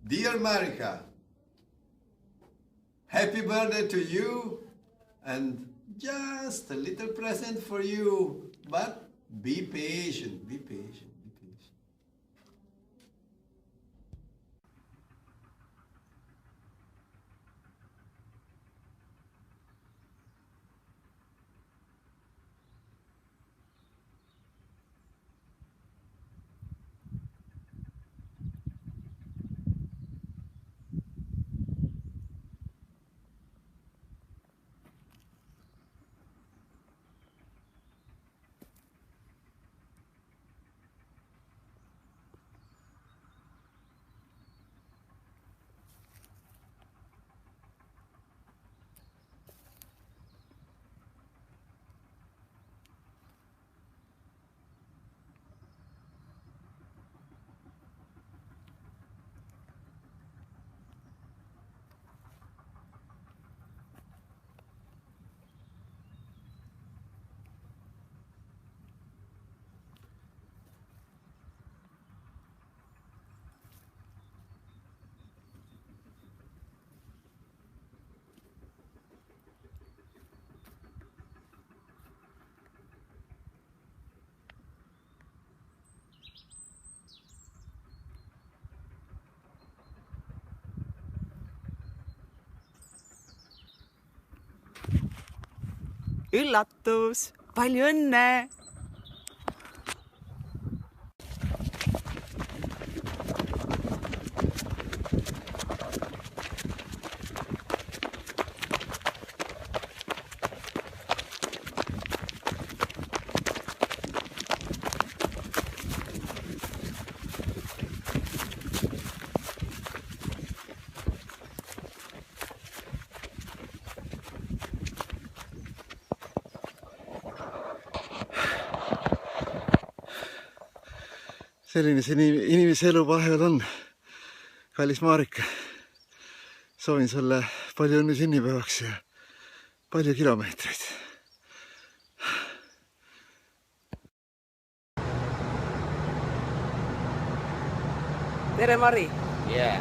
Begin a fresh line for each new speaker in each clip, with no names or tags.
Dear Marika, happy birthday to you and just a little present for you. But be patient, be patient, be patient.
Üllatus! Palju õnne!
Selline see inimese elu vahepeal on. Kallis Marika, soovin sulle palju õnne sünnipäevaks ja palju kilomeetreid.
Tere Mari!
Yeah,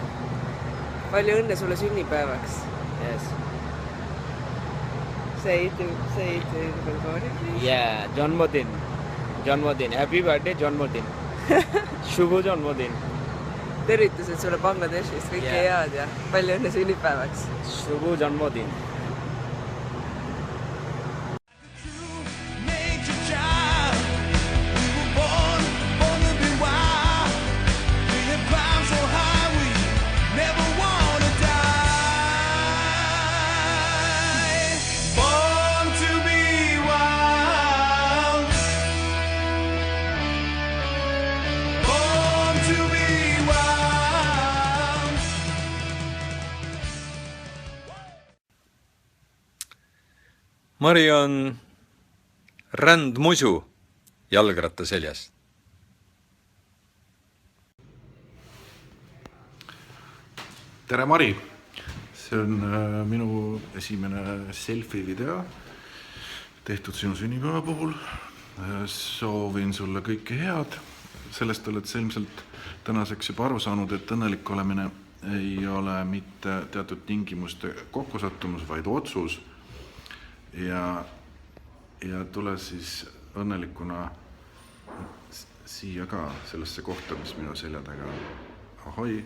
Palju õnne sulle sünnipäevaks!
yes.
Say it in Bulgarian, please.
Yeah, Janmodin. Happy birthday, Janmodin. Shubho Janmodin.
Tervitused sulle Bangladeshist, kõike head ja palju õnne sünnipäevaks!
Shubho Janmodin.
Mari on rändmusu jalgratta seljas.
Tere Mari! See on minu esimene selfie video tehtud sinu sünnipäeva puhul. Soovin sulle kõike head. Sellest oled sa ilmselt tänaseks juba aru saanud, et õnnelik olemine ei ole mitte teatud tingimuste kokkusattumus, vaid otsus. Ja tule siis õnnelikuna siia ka sellesse kohta, mis minu selja taga on. Ahoi!